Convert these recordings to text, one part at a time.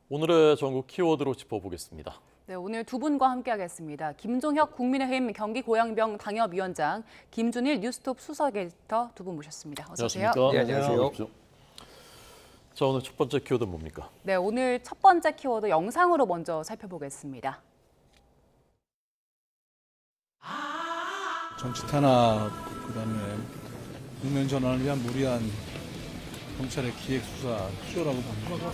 오늘의 전국 키워드로 짚어보겠습니다. 네, 오늘 두 분과 함께하겠습니다. 김종혁 국민의힘 경기고양병 당협위원장, 김준일 뉴스톱 수석 에디터 두 분 모셨습니다. 어서 오세요. 안녕하십니까? 네, 안녕하세요. 자, 오늘 첫 번째 키워드는 뭡니까? 네, 오늘 첫 번째 키워드 영상으로 먼저 살펴보겠습니다. 정치 탄압, 그다음에 국면 전환을 위한 무리한 검찰의 기획 수사 필요라고 봅니다.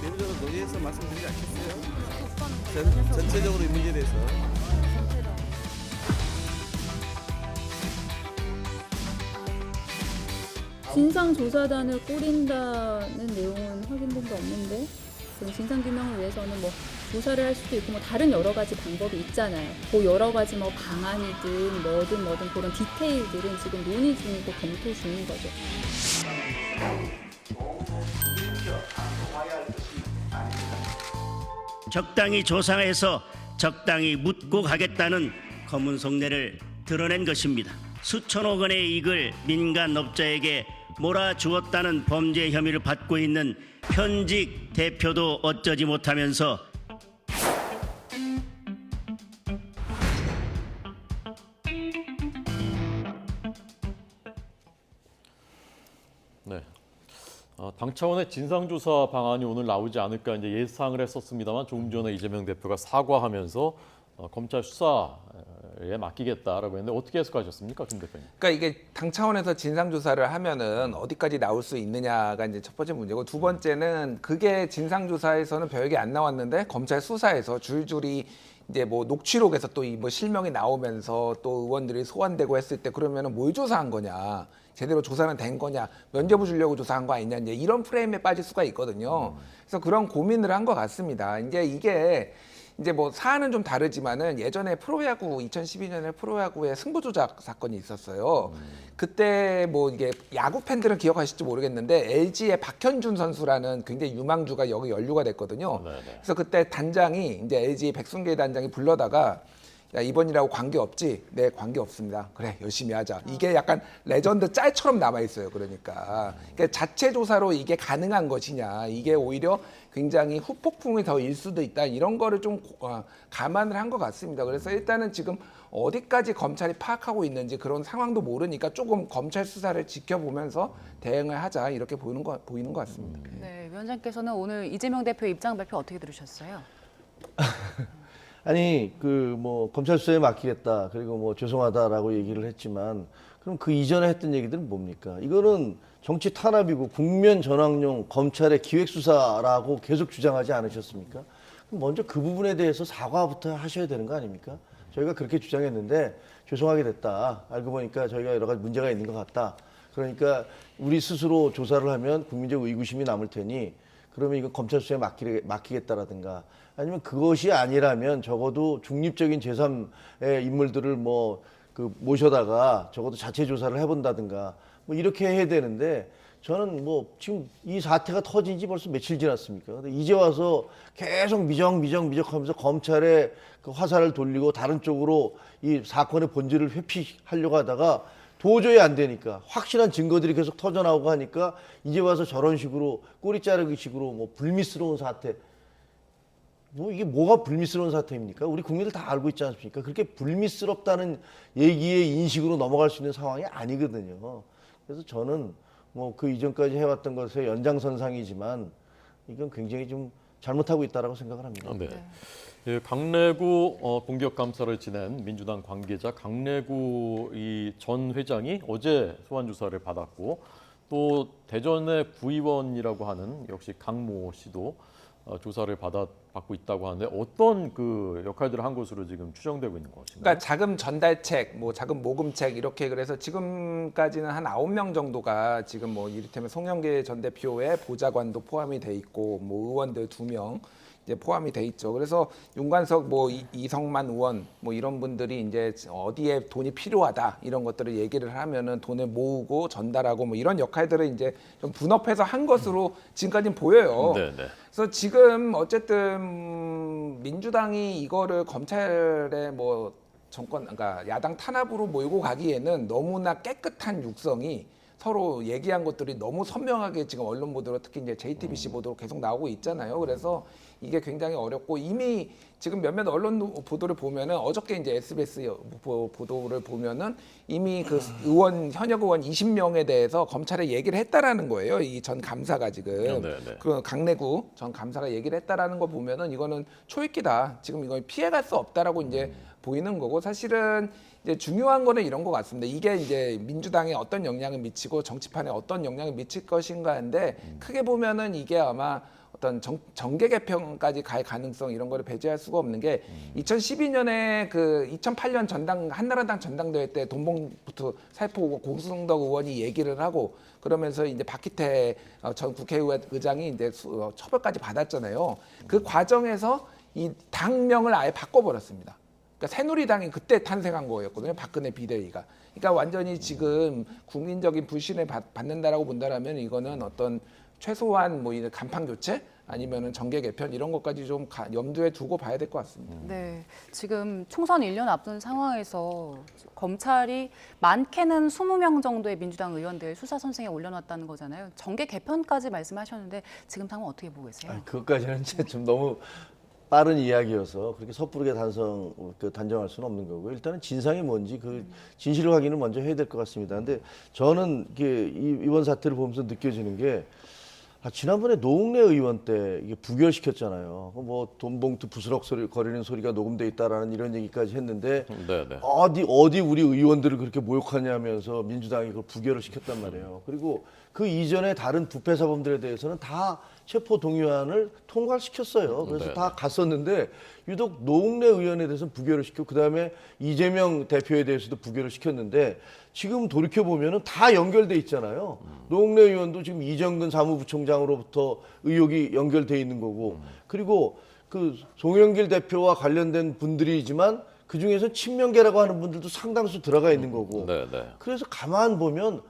내부적으로 논의해서 말씀드리지 않겠어요? 전체적으로 이 문제에 대해서. 진상조사단을 꾸린다는 내용은 확인된 게 없는데 그럼 진상규명을 위해서는 뭐 조사를 할 수도 있고 뭐 다른 여러 가지 방법이 있잖아요. 그 여러 가지 뭐 방안이든 뭐든 그런 디테일들은 지금 논의 중이고 검토 중인 거죠. 적당히 조사해서 적당히 묻고 가겠다는 검은 속내를 드러낸 것입니다. 수천억 원의 이익을 민간 업자에게 몰아주었다는 범죄 혐의를 받고 있는 현직 대표도 어쩌지 못하면서 네. 당 차원의 진상조사 방안이 오늘 나오지 않을까 이제 예상을 했었습니다만 조금 전에 이재명 대표가 사과하면서 검찰 수사에 맡기겠다라고 했는데 어떻게 해석하셨습니까, 김 대표님? 그러니까 이게 당 차원에서 진상 조사를 하면은 어디까지 나올 수 있느냐가 이제 첫 번째 문제고, 두 번째는 그게 진상 조사에서는 별게 안 나왔는데 검찰 수사에서 줄줄이 이제 뭐 녹취록에서 또 이 뭐 실명이 나오면서 또 의원들이 소환되고 했을 때 그러면은 뭘 조사한 거냐, 제대로 조사는 된 거냐, 면죄부 주려고 조사한 거 아니냐, 이제 이런 프레임에 빠질 수가 있거든요. 그래서 그런 고민을 한 것 같습니다. 이제 이게 이제 뭐 사안은 좀 다르지만은 예전에 프로야구 2012년에 프로야구에 승부 조작 사건이 있었어요. 그때 뭐 이게 야구 팬들은 기억하실지 모르겠는데 LG의 박현준 선수라는 굉장히 유망주가 여기 연루가 됐거든요. 네네. 그래서 그때 단장이 이제 LG 백승계 단장이 불러다가 야, 이번이라고 관계 없지? 네, 관계 없습니다. 그래, 열심히 하자. 이게 약간 레전드 짤처럼 남아 있어요. 그러니까 자체 조사로 이게 가능한 것이냐? 이게 오히려 굉장히 후폭풍이 더 일 수도 있다. 이런 거를 좀 감안을 한 것 같습니다. 그래서 일단은 지금 어디까지 검찰이 파악하고 있는지 그런 상황도 모르니까 조금 검찰 수사를 지켜보면서 대응을 하자, 이렇게 보이는 것 같습니다. 네, 위원장께서는 오늘 이재명 대표 입장 발표 어떻게 들으셨어요? 아니 그 뭐 검찰 수사에 맡기겠다, 그리고 뭐 죄송하다라고 얘기를 했지만 그럼 그 이전에 했던 얘기들은 뭡니까? 이거는 정치 탄압이고 국면 전환용 검찰의 기획 수사라고 계속 주장하지 않으셨습니까? 그럼 먼저 그 부분에 대해서 사과부터 하셔야 되는 거 아닙니까? 저희가 그렇게 주장했는데 죄송하게 됐다, 알고 보니까 저희가 여러 가지 문제가 있는 것 같다, 그러니까 우리 스스로 조사를 하면 국민적 의구심이 남을 테니 그러면 이거 검찰 수사에 맡기겠다라든가, 아니면 그것이 아니라면 적어도 중립적인 제3의 인물들을 뭐 그 모셔다가 적어도 자체 조사를 해본다든가 뭐 이렇게 해야 되는데, 저는 뭐 지금 이 사태가 터진 지 벌써 며칠 지났습니까? 근데 이제 와서 계속 미적하면서 검찰의 그 화살을 돌리고 다른 쪽으로 이 사건의 본질을 회피하려고 하다가 도저히 안 되니까 확실한 증거들이 계속 터져나오고 하니까 이제 와서 저런 식으로 꼬리 자르기 식으로 뭐 불미스러운 사태, 뭐 이게 뭐가 불미스러운 사태입니까? 우리 국민들 다 알고 있지 않습니까? 그렇게 불미스럽다는 얘기의 인식으로 넘어갈 수 있는 상황이 아니거든요. 그래서 저는 뭐 그 이전까지 해왔던 것의 연장선상이지만 이건 굉장히 좀 잘못하고 있다라고 생각을 합니다. 네. 예, 강래구 공격 감사를 지낸 민주당 관계자 강래구 이 전 회장이 어제 소환 조사를 받았고, 또 대전의 구의원이라고 하는 역시 강모 씨도 조사를 받고 있다고 하는데 어떤 그 역할들을 한 것으로 지금 추정되고 있는 것인가요? 그러니까 자금 전달책, 뭐 자금 모금책 이렇게 그래서 지금까지는 한 9명 정도가 지금 뭐 이를테면 송영길 전 대표의 보좌관도 포함이 돼 있고 뭐 의원들 2명 이제 포함이 돼 있죠. 그래서 윤관석 뭐 이성만 의원 뭐 이런 분들이 이제 어디에 돈이 필요하다 이런 것들을 얘기를 하면은 돈을 모으고 전달하고 뭐 이런 역할들을 이제 좀 분업해서 한 것으로 지금까지는 보여요. 네, 네. 그래서 지금 어쨌든 민주당이 이거를 검찰의 뭐 정권, 그러니까 야당 탄압으로 몰고 가기에는 너무나 깨끗한 육성이 서로 얘기한 것들이 너무 선명하게 지금 언론 보도로 특히 이제 JTBC 보도로 계속 나오고 있잖아요. 그래서 이게 굉장히 어렵고 이미 지금 몇몇 언론 보도를 보면은 어저께 이제 SBS 보도를 보면은 이미 그 의원 현역 의원 20명에 대해서 검찰에 얘기를 했다라는 거예요. 이 전 감사가 지금 네, 네. 그 강내구 전 감사가 얘기를 했다라는 거 보면은 이거는 초읽기다. 지금 이거 피해갈 수 없다라고 이제 보이는 거고 사실은 이제 중요한 거는 이런 것 같습니다. 이게 이제 민주당에 어떤 영향을 미치고 정치판에 어떤 영향을 미칠 것인가인데 크게 보면은 이게 아마 어떤 정계 개편까지 갈 가능성 이런 거를 배제할 수가 없는 게 2012년에 그 2008년 한나라당 전당대회 때 돈봉투 살포 공수성덕 의원이 얘기를 하고 그러면서 이제 박희태 전 국회의장이 이제 처벌까지 받았잖아요. 그 과정에서 이 당명을 아예 바꿔버렸습니다. 그러니까 새누리당이 그때 탄생한 거였거든요. 박근혜 비대위가. 그러니까 완전히 지금 국민적인 불신을 받는다라고 본다라면 이거는 어떤 최소한 뭐 이 간판 교체 아니면은 정계 개편 이런 것까지 좀 염두에 두고 봐야 될 것 같습니다. 네, 지금 총선 1년 앞둔 상황에서 검찰이 많게는 20명 정도의 민주당 의원들 수사 선생에 올려놨다는 거잖아요. 정계 개편까지 말씀하셨는데 지금 상황 어떻게 보고 계세요? 아니, 그것까지는 이제 좀 너무 빠른 이야기여서 그렇게 섣부르게 단정할 수는 없는 거고 일단은 진상이 뭔지 그 진실 확인을 먼저 해야 될 것 같습니다. 근데 저는 이번 사태를 보면서 느껴지는 게 지난번에 노웅래 의원 때 이게 부결시켰잖아요. 뭐 돈봉투 부스럭 거리는 소리가 녹음돼 있다라는 이런 얘기까지 했는데 네, 네. 어디 우리 의원들을 그렇게 모욕하냐면서 민주당이 그걸 부결을 시켰단 말이에요. 그리고 그 이전에 다른 부패 사범들에 대해서는 다 체포 동의안을 통과시켰어요. 그래서 네. 다 갔었는데 유독 노웅래 의원에 대해서는 부결을 시켰고 그다음에 이재명 대표에 대해서도 부결을 시켰는데 지금 돌이켜 보면은 다 연결돼 있잖아요. 노웅래 의원도 지금 이정근 사무부총장으로부터 의혹이 연결돼 있는 거고 그리고 그 송영길 대표와 관련된 분들이지만 그 중에서 친명계라고 하는 분들도 상당수 들어가 있는 거고. 네, 네. 그래서 가만 보면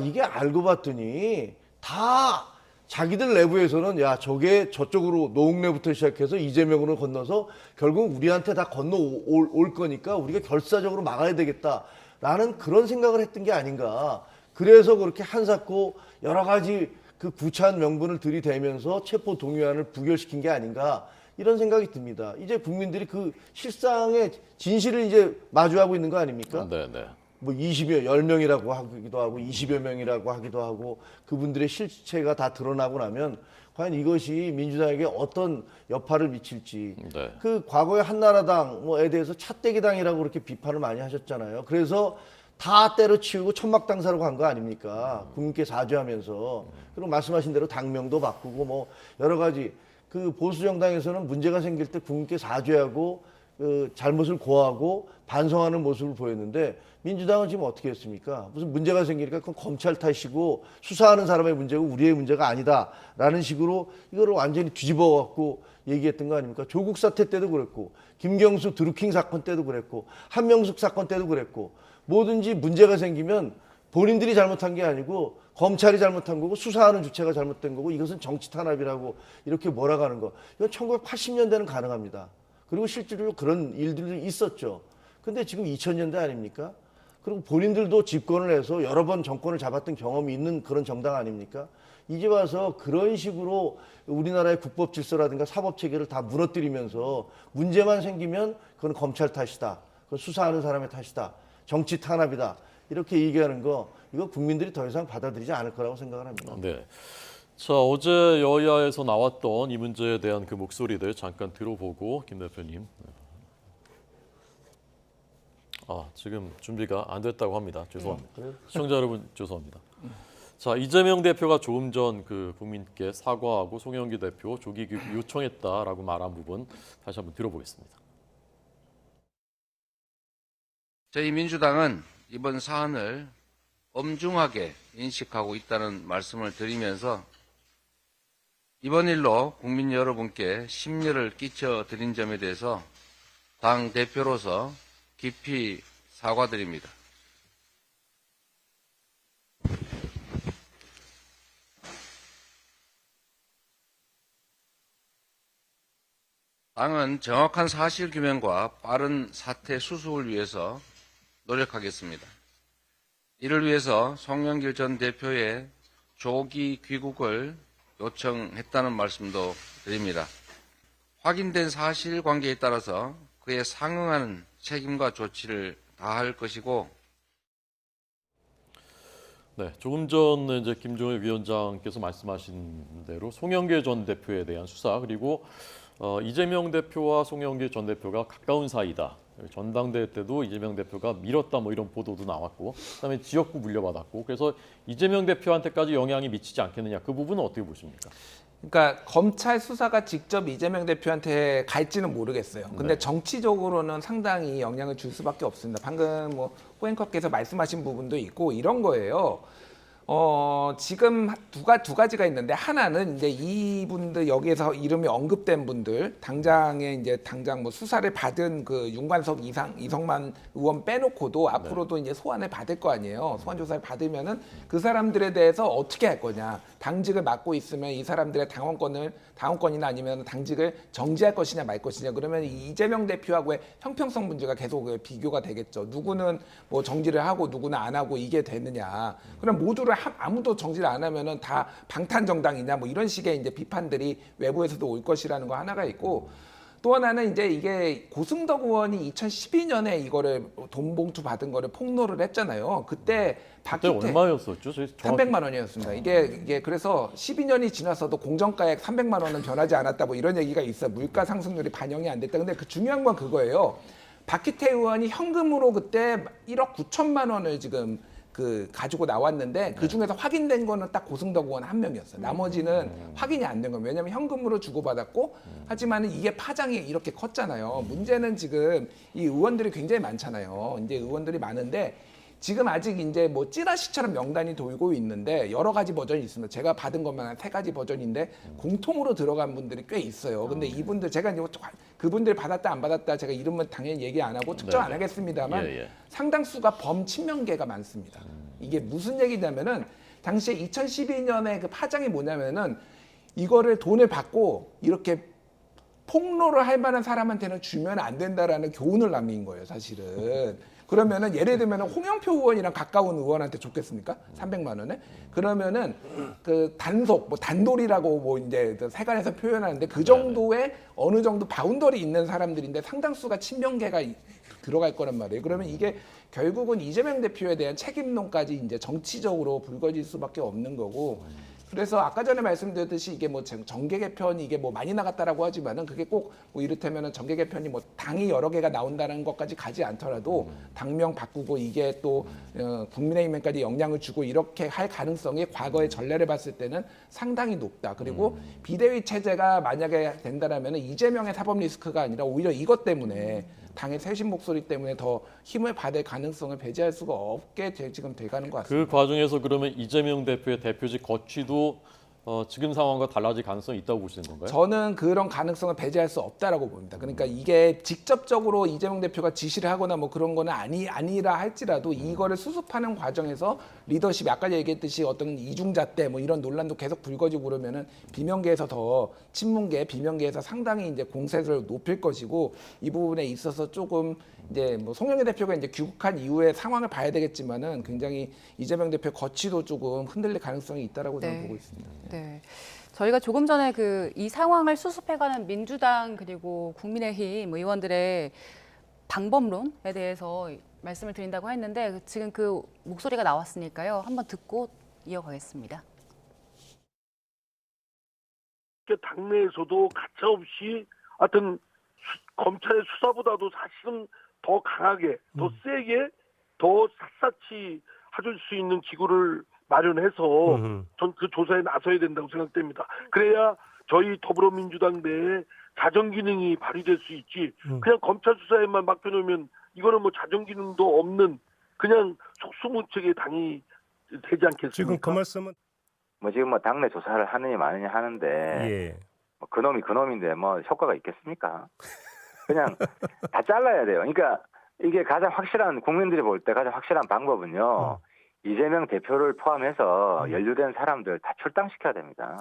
이게 알고 봤더니 다 자기들 내부에서는 야 저게 저쪽으로 노웅래부터 시작해서 이재명으로 건너서 결국 우리한테 다 건너올 거니까 우리가 결사적으로 막아야 되겠다라는 그런 생각을 했던 게 아닌가. 그래서 그렇게 한사코 여러 가지 그 구차한 명분을 들이대면서 체포 동의안을 부결시킨 게 아닌가 이런 생각이 듭니다. 이제 국민들이 그 실상의 진실을 이제 마주하고 있는 거 아닙니까? 네, 네. 뭐 10명이라고 하기도 하고 20여 명이라고 하기도 하고 그분들의 실체가 다 드러나고 나면 과연 이것이 민주당에게 어떤 여파를 미칠지. 네. 그 과거에 한나라당에 대해서 차떼기당이라고 그렇게 비판을 많이 하셨잖아요. 그래서 다 때려치우고 천막당사로 간 거 아닙니까? 국민께 사죄하면서. 그리고 말씀하신 대로 당명도 바꾸고 뭐 여러 가지 그 보수 정당에서는 문제가 생길 때 국민께 사죄하고 그 잘못을 고하고 반성하는 모습을 보였는데 민주당은 지금 어떻게 했습니까? 무슨 문제가 생기니까 그건 검찰 탓이고 수사하는 사람의 문제고 우리의 문제가 아니다라는 식으로 이거를 완전히 뒤집어 갖고 얘기했던 거 아닙니까? 조국 사태 때도 그랬고 김경수 드루킹 사건 때도 그랬고 한명숙 사건 때도 그랬고 뭐든지 문제가 생기면 본인들이 잘못한 게 아니고 검찰이 잘못한 거고 수사하는 주체가 잘못된 거고 이것은 정치 탄압이라고 이렇게 몰아가는 거. 이건 1980년대는 가능합니다. 그리고 실제로 그런 일들도 있었죠. 근데 지금 2000년대 아닙니까? 그리고 본인들도 집권을 해서 여러 번 정권을 잡았던 경험이 있는 그런 정당 아닙니까? 이제 와서 그런 식으로 우리나라의 국법 질서라든가 사법 체계를 다 무너뜨리면서 문제만 생기면 그건 검찰 탓이다. 그건 수사하는 사람의 탓이다. 정치 탄압이다. 이렇게 얘기하는 거 이거 국민들이 더 이상 받아들이지 않을 거라고 생각을 합니다. 네. 자, 어제 여야에서 나왔던 이 문제에 대한 그 목소리들 잠깐 들어보고 김 대표님. 지금 준비가 안 됐다고 합니다. 죄송합니다. 시청자 여러분 죄송합니다. 자, 이재명 대표가 조금 전 그 국민께 사과하고 송영길 대표 조기 교육 요청했다라고 말한 부분 다시 한번 들어보겠습니다. 저희 민주당은 이번 사안을 엄중하게 인식하고 있다는 말씀을 드리면서 이번 일로 국민 여러분께 심려를 끼쳐드린 점에 대해서 당 대표로서 깊이 사과드립니다. 당은 정확한 사실규명과 빠른 사태 수습을 위해서 노력하겠습니다. 이를 위해서 송영길 전 대표의 조기 귀국을 요청했다는 말씀도 드립니다. 확인된 사실관계에 따라서 그에 상응하는 책임과 조치를 다할 것이고, 네, 조금 전 이제 김종일 위원장께서 말씀하신 대로 송영길 전 대표에 대한 수사 그리고 이재명 대표와 송영길 전 대표가 가까운 사이다. 전당대회 때도 이재명 대표가 밀었다 뭐 이런 보도도 나왔고, 그다음에 지역구 물려받았고, 그래서 이재명 대표한테까지 영향이 미치지 않겠느냐, 그 부분은 어떻게 보십니까? 그러니까 검찰 수사가 직접 이재명 대표한테 갈지는 모르겠어요. 근데 네. 정치적으로는 상당히 영향을 줄 수밖에 없습니다. 방금 뭐 호앵커께서 말씀하신 부분도 있고 이런 거예요. 지금 두 가지가 있는데, 하나는 이제 이분들 여기에서 이름이 언급된 분들 당장 뭐 수사를 받은 그 윤관석 이성만 의원 빼놓고도 앞으로도 이제 소환을 받을 거 아니에요. 소환 조사를 받으면은 그 사람들에 대해서 어떻게 할 거냐. 당직을 맡고 있으면 이 사람들의 당원권이나 아니면 당직을 정지할 것이냐 말 것이냐. 그러면 이재명 대표하고의 형평성 문제가 계속 비교가 되겠죠. 누구는 뭐 정지를 하고 누구는 안 하고 이게 되느냐. 그럼 모두를 아무도 정지를 안 하면은 다 방탄 정당이냐 뭐 이런 식의 이제 비판들이 외부에서도 올 것이라는 거 하나가 있고, 또 하나는 이제 이게 고승덕 의원이 2012년에 이거를 돈 봉투 받은 거를 폭로를 했잖아요. 그때 그때 얼마였었죠? 저희 정확히 300만 원이었습니다. 이게 그래서 12년이 지났어도 공정가액 300만 원은 변하지 않았다 뭐 이런 얘기가 있어요. 물가 상승률이 반영이 안 됐다. 근데 그 중요한 건 그거예요. 박기태 의원이 현금으로 그때 1억 9천만 원을 지금 가지고 나왔는데 그 중에서 확인된 거는 딱 고승덕 의원 한 명이었어요. 나머지는 확인이 안 된 거예요. 왜냐하면 현금으로 주고받았고, 하지만은 이게 파장이 이렇게 컸잖아요. 문제는 지금 이 의원들이 굉장히 많잖아요. 이제 의원들이 많은데 지금 아직 이제 뭐 찌라시처럼 명단이 돌고 있는데 여러 가지 버전이 있습니다. 제가 받은 것만 한 3가지 버전인데 공통으로 들어간 분들이 꽤 있어요. 근데 이분들 제가 이제 그분들 받았다 안 받았다 제가 이름은 당연히 얘기 안 하고 특정 안 하겠습니다만 상당수가 범친명계가 많습니다. 이게 무슨 얘기냐면은 당시에 2012년에 그 파장이 뭐냐면은 이거를 돈을 받고 이렇게 폭로를 할 만한 사람한테는 주면 안 된다라는 교훈을 남긴 거예요, 사실은. 그러면은 예를 들면은 홍영표 의원이랑 가까운 의원한테 줬겠습니까? 300만 원에? 그러면은 그 단속, 뭐 단돌이라고 뭐 이제 세간에서 표현하는데 그 정도의 어느 정도 바운더리 있는 사람들인데 상당수가 친명계가 들어갈 거란 말이에요. 그러면 이게 결국은 이재명 대표에 대한 책임론까지 이제 정치적으로 불거질 수밖에 없는 거고. 그래서 아까 전에 말씀드렸듯이 이게 뭐 정계 개편이 이게 뭐 많이 나갔다라고 하지만은 그게 꼭 뭐 이를테면은 정계 개편이 뭐 당이 여러 개가 나온다는 것까지 가지 않더라도 당명 바꾸고 이게 또 국민의힘에까지 영향을 주고 이렇게 할 가능성이 과거의 전례를 봤을 때는 상당히 높다. 그리고 비대위 체제가 만약에 된다라면은 이재명의 사법 리스크가 아니라 오히려 이것 때문에 당의 쇄신 목소리 때문에 더 힘을 받을 가능성을 배제할 수가 없게 지금 돼가는 것 같습니다. 그 과정에서 그러면 이재명 대표의 대표직 거취도 지금 상황과 달라질 가능성이 있다고 보시는 건가요? 저는 그런 가능성을 배제할 수 없다라고 봅니다. 그러니까 이게 직접적으로 이재명 대표가 지시를 하거나 뭐 그런 거는 아니라 할지라도 이거를 수습하는 과정에서 리더십이 아까 얘기했듯이 어떤 이중잣대 뭐 이런 논란도 계속 불거지고 그러면은 비명계에서 더 친문계, 비명계에서 상당히 이제 공세를 높일 것이고, 이 부분에 있어서 조금 이제 뭐 송영길 대표가 이제 귀국한 이후에 상황을 봐야 되겠지만은 굉장히 이재명 대표 거취도 조금 흔들릴 가능성이 있다라고 저는 보고 있습니다. 네. 저희가 조금 전에 이 상황을 수습해가는 민주당 그리고 국민의힘 의원들의 방법론에 대해서 말씀을 드린다고 했는데 지금 그 목소리가 나왔으니까요. 한번 듣고 이어가겠습니다. 당내에서도 가차없이 하여튼 검찰의 수사보다도 사실은 더 강하게, 더 세게, 더 샅샅이 해줄 수 있는 기구를 마련해서 전 그 조사에 나서야 된다고 생각됩니다. 그래야 저희 더불어민주당 내에 자정 기능이 발휘될 수 있지. 그냥 검찰 수사에만 맡겨놓으면 이거는 뭐 자정 기능도 없는 그냥 속수무책의 당이 되지 않겠습니까? 지금 그 말씀은 지금 당내 조사를 하느냐 마느냐 하는데 예. 그놈이 그놈인데 효과가 있겠습니까? 그냥 다 잘라야 돼요. 그러니까 이게 가장 확실한 국민들이 볼 때 가장 확실한 방법은요. 이재명 대표를 포함해서 연루된 사람들 다 출당시켜야 됩니다.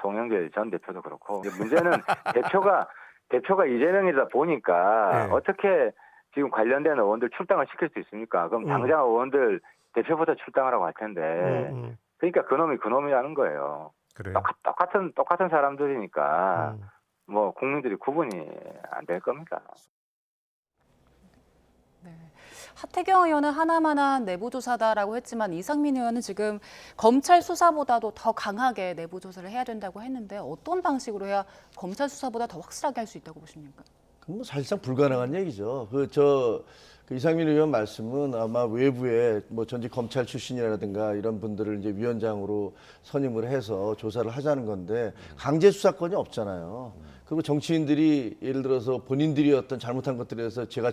송영길 전 대표도 그렇고 문제는 대표가 이재명이다 보니까 네. 어떻게 지금 관련된 의원들 출당을 시킬 수 있습니까? 그럼 당장 의원들 대표부터 출당하라고 할 텐데 그러니까 그놈이 그놈이라는 거예요. 그래요. 똑같은 사람들이니까 국민들이 구분이 안 될 겁니다. 하태경 의원은 하나만한 내부조사다라고 했지만 이상민 의원은 지금 검찰 수사보다도 더 강하게 내부조사를 해야 된다고 했는데 어떤 방식으로 해야 검찰 수사보다 더 확실하게 할 수 있다고 보십니까? 그건 뭐 사실상 불가능한 얘기죠. 그 이상민 의원 말씀은 아마 외부에 전직 검찰 출신이라든가 이런 분들을 이제 위원장으로 선임을 해서 조사를 하자는 건데 강제 수사권이 없잖아요. 그리고 정치인들이 예를 들어서 본인들이 어떤 잘못한 것들에 대해서 제가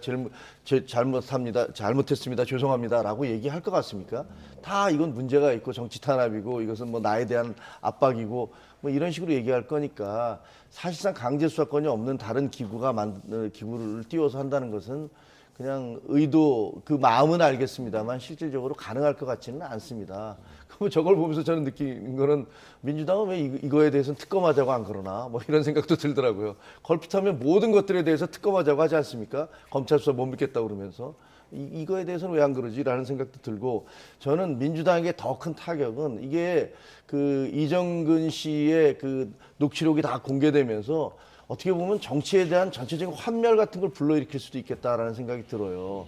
잘못했습니다, 죄송합니다라고 얘기할 것 같습니까? 다 이건 문제가 있고 정치 탄압이고 이것은 나에 대한 압박이고 이런 식으로 얘기할 거니까 사실상 강제 수사권이 없는 다른 기구를 띄워서 한다는 것은 그냥 그 마음은 알겠습니다만 실질적으로 가능할 것 같지는 않습니다. 그럼 저걸 보면서 저는 느낀 거는 민주당은 왜 이거에 대해서는 특검하자고 안 그러나 이런 생각도 들더라고요. 걸핏하면 모든 것들에 대해서 특검하자고 하지 않습니까? 검찰 수사 못 믿겠다고 그러면서 이거에 대해서는 왜 안 그러지라는 생각도 들고 저는 민주당의 더 큰 타격은 이게 그 이정근 씨의 그 녹취록이 다 공개되면서 어떻게 보면 정치에 대한 전체적인 환멸 같은 걸 불러일으킬 수도 있겠다라는 생각이 들어요.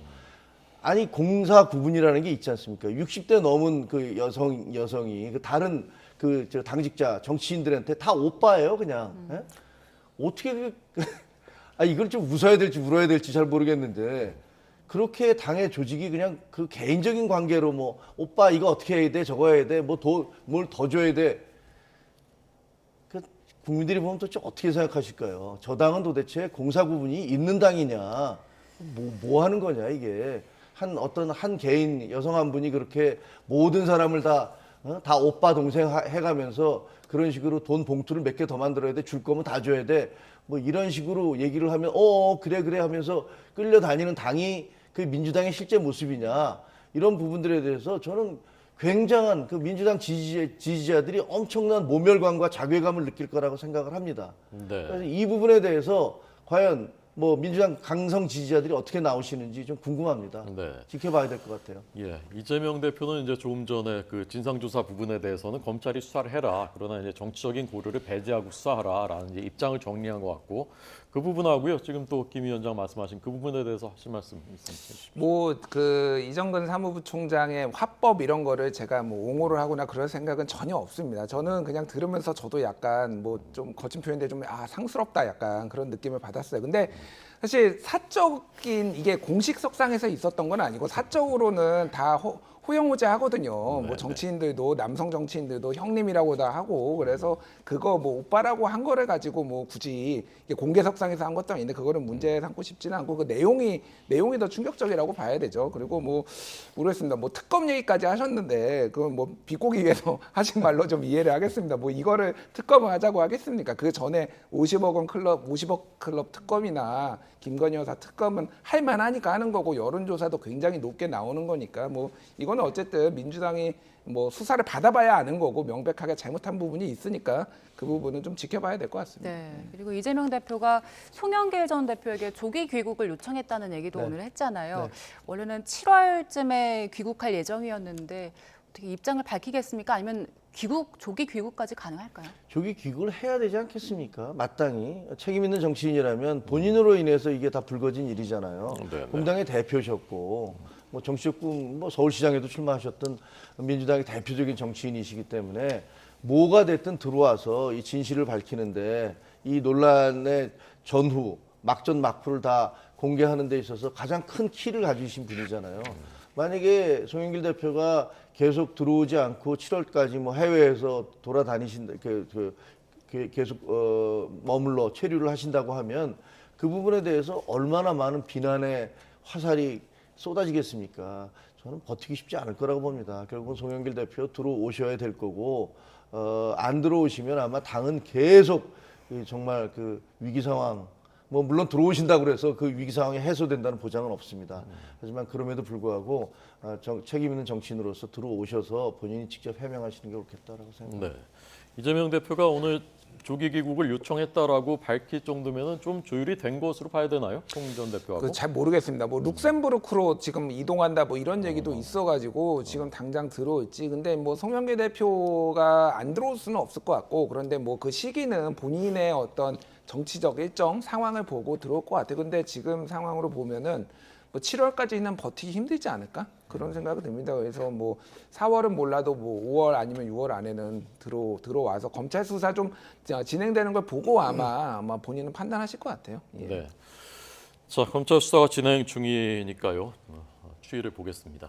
아니 공사 구분이라는 게 있지 않습니까? 60대 넘은 그 여성이 다른 당직자 정치인들한테 다 오빠예요, 그냥. 예? 어떻게 이걸 좀 웃어야 될지 울어야 될지 잘 모르겠는데 그렇게 당의 조직이 그냥 그 개인적인 관계로 오빠 이거 어떻게 해야 돼, 저거 해야 돼, 뭘 더 줘야 돼. 국민들이 보면 도대체 어떻게 생각하실까요? 저 당은 도대체 공사 구분이 있는 당이냐, 뭐 하는 거냐 이게. 한 개인 여성 한 분이 그렇게 모든 사람을 다 오빠 동생 해가면서 그런 식으로 돈 봉투를 몇 개 더 만들어야 돼, 줄 거면 다 줘야 돼, 이런 식으로 얘기를 하면 그래 하면서 끌려다니는 당이 그 민주당의 실제 모습이냐, 이런 부분들에 대해서 저는 굉장한 그 민주당 지지자들이 엄청난 모멸감과 자괴감을 느낄 거라고 생각을 합니다. 네. 그래서 이 부분에 대해서 과연 민주당 강성 지지자들이 어떻게 나오시는지 좀 궁금합니다. 네. 지켜봐야 될 것 같아요. 예, 이재명 대표는 이제 조금 전에 그 진상조사 부분에 대해서는 검찰이 수사를 해라. 그러나 이제 정치적인 고려를 배제하고 수사하라라는 이제 입장을 정리한 것 같고 그 부분하고요. 지금 또 김 위원장 말씀하신 그 부분에 대해서 하실 말씀 있으십니까? 그 이정근 사무부 총장의 화법 이런 거를 제가 옹호를 하거나 그럴 생각은 전혀 없습니다. 저는 그냥 들으면서 저도 약간 좀 거친 표현인데 좀 상스럽다 약간 그런 느낌을 받았어요. 근데 사실 사적인 이게 공식석상에서 있었던 건 아니고 사적으로는 다 호영호재하거든요. 정치인들도 남성 정치인들도 형님이라고 다 하고 그래서 그거 오빠라고 한 거를 가지고 굳이 공개석상에서 한 것도 아닌데 그거는 문제 삼고 싶지는 않고 그 내용이 더 충격적이라고 봐야 되죠. 그리고 모르겠습니다. 특검 얘기까지 하셨는데 그건 비꼬기 위해서 하신 말로 좀 이해를 하겠습니다. 이거를 특검을 하자고 하겠습니까? 그 전에 50억 클럽 특검이나 김건희 여사 특검은 할 만하니까 하는 거고 여론조사도 굉장히 높게 나오는 거니까 이거는 어쨌든 민주당이 수사를 받아봐야 아는 거고 명백하게 잘못한 부분이 있으니까 그 부분은 좀 지켜봐야 될 것 같습니다. 네. 그리고 이재명 대표가 송영길 전 대표에게 조기 귀국을 요청했다는 얘기도 오늘 했잖아요. 네. 원래는 7월쯤에 귀국할 예정이었는데 어떻게 입장을 밝히겠습니까? 아니면 조기 귀국까지 가능할까요? 조기 귀국을 해야 되지 않겠습니까? 마땅히 책임 있는 정치인이라면 본인으로 인해서 이게 다 불거진 일이잖아요. 공당의 대표셨고 정치적 꿈 서울시장에도 출마하셨던 민주당의 대표적인 정치인이시기 때문에 뭐가 됐든 들어와서 이 진실을 밝히는데 이 논란의 전후 막전 막후를 다 공개하는 데 있어서 가장 큰 키를 가지신 분이잖아요. 만약에 송영길 대표가 계속 들어오지 않고 7월까지 뭐 해외에서 돌아다니신다, 계속 머물러 체류를 하신다고 하면 그 부분에 대해서 얼마나 많은 비난의 화살이 쏟아지겠습니까? 저는 버티기 쉽지 않을 거라고 봅니다. 결국은 송영길 대표 들어오셔야 될 거고 안 들어오시면 아마 당은 계속 정말 그 위기 상황, 뭐 물론 들어오신다고 그래서 그 위기 상황이 해소된다는 보장은 없습니다. 하지만 그럼에도 불구하고 책임 있는 정치인으로서 들어오셔서 본인이 직접 해명하시는 게 옳겠다라고 생각합니다. 네. 이재명 대표가 오늘 조기 귀국을 요청했다라고 밝힐 정도면은 좀 조율이 된 것으로 봐야 되나요? 송 전 대표하고? 잘 모르겠습니다. 뭐 룩셈부르크로 지금 이동한다 뭐 이런 얘기도 있어가지고 지금 당장 들어올지. 근데 뭐 송영길 대표가 안 들어올 수는 없을 것 같고, 그런데 뭐 그 시기는 본인의 어떤 정치적 일정 상황을 보고 들어올 것 같아요. 근데 지금 상황으로 보면은 뭐 7월까지는 버티기 힘들지 않을까? 그런 생각이 듭니다. 그래서 뭐 4월은 몰라도 뭐 5월 아니면 6월 안에는 들어와서 검찰 수사 좀 진행되는 걸 보고 아마 본인은 판단하실 것 같아요. 예. 네. 자, 검찰 수사가 진행 중이니까요. 추이를 보겠습니다.